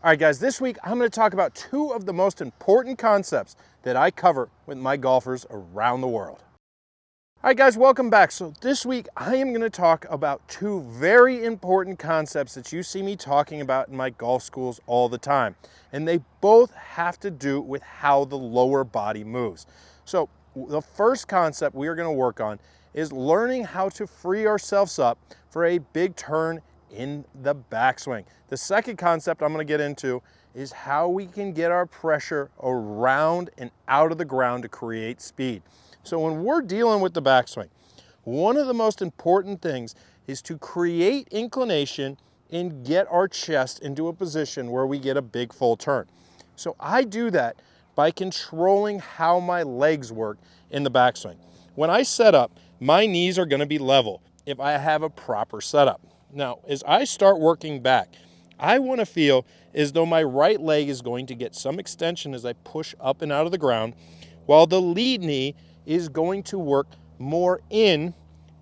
All right, guys, this week I'm going to talk about two of the most important concepts that I cover with my golfers around the world. All right, guys, welcome back. So this week I am going to talk about two very important concepts that you see me talking about in my golf schools all the time. And they both have to do with how the lower body moves. So the first concept we are going to work on is learning how to free ourselves up for a big turn in the backswing. The second concept I'm going to get into is how we can get our pressure around and out of the ground to create speed. So when we're dealing with the backswing, one of the most important things is to create inclination and get our chest into a position where we get a big full turn. So I do that by controlling how my legs work in the backswing. When I set up, my knees are going to be level if I have a proper setup. Now, as I start working back, I want to feel as though my right leg is going to get some extension as I push up and out of the ground, while the lead knee is going to work more in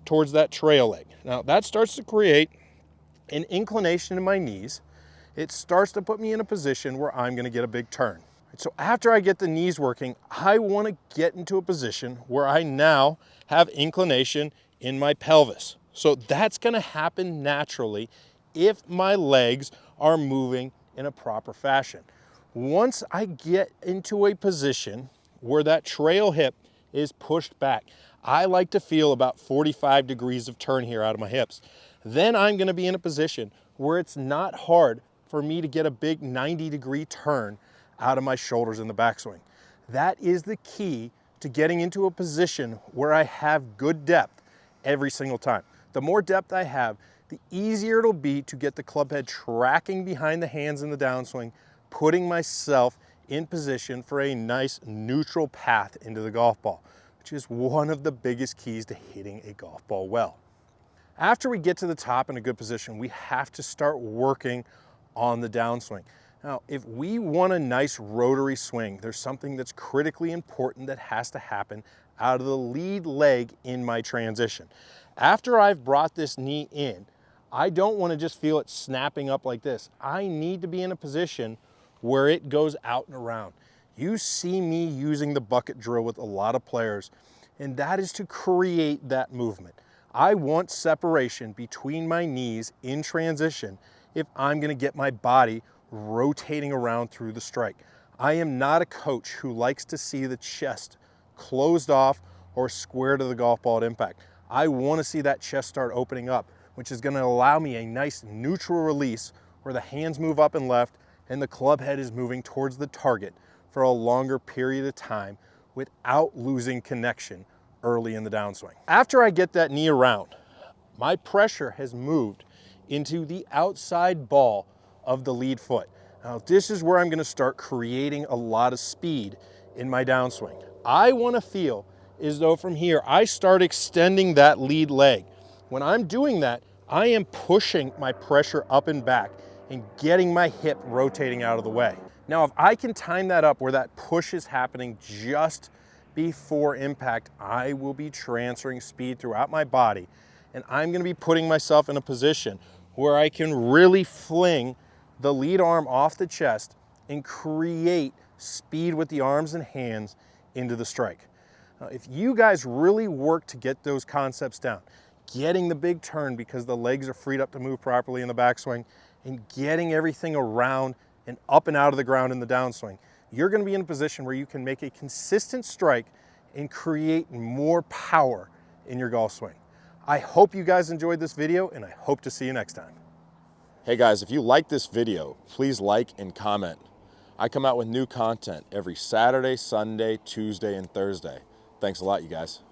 towards that trail leg. Now, that starts to create an inclination in my knees. It starts to put me in a position where I'm going to get a big turn. So after I get the knees working, I want to get into a position where I now have inclination in my pelvis. So that's going to happen naturally if my legs are moving in a proper fashion. Once I get into a position where that trail hip is pushed back, I like to feel about 45 degrees of turn here out of my hips. Then I'm going to be in a position where it's not hard for me to get a big 90-degree turn out of my shoulders in the backswing. That is the key to getting into a position where I have good depth every single time. The more depth I have, the easier it'll be to get the club head tracking behind the hands in the downswing, putting myself in position for a nice neutral path into the golf ball, which is one of the biggest keys to hitting a golf ball well. After we get to the top in a good position, we have to start working on the downswing. Now, if we want a nice rotary swing, there's something that's critically important that has to happen out of the lead leg in my transition. After I've brought this knee in, I don't want to just feel it snapping up like this. I need to be in a position where it goes out and around. You see me using the bucket drill with a lot of players, and that is to create that movement. I want separation between my knees in transition if I'm going to get my body rotating around through the strike. I am not a coach who likes to see the chest closed off or square to the golf ball at impact. I want to see that chest start opening up, which is going to allow me a nice neutral release where the hands move up and left and the club head is moving towards the target for a longer period of time without losing connection early in the downswing. After I get that knee around, my pressure has moved into the outside ball of the lead foot. Now, this is where I'm going to start creating a lot of speed in my downswing. I want to feel as though from here I start extending that lead leg. When I'm doing that, I am pushing my pressure up and back and getting my hip rotating out of the way. Now, if I can time that up where that push is happening just before impact, I will be transferring speed throughout my body, and I'm going to be putting myself in a position where I can really fling the lead arm off the chest and create speed with the arms and hands into the strike. Now, if you guys really work to get those concepts down, getting the big turn because the legs are freed up to move properly in the backswing, and getting everything around and up and out of the ground in the downswing, you're going to be in a position where you can make a consistent strike and create more power in your golf swing. I hope you guys enjoyed this video, and I hope to see you next time. Hey guys, if you like this video, please like and comment. I come out with new content every Saturday, Sunday, Tuesday, and Thursday. Thanks a lot, you guys.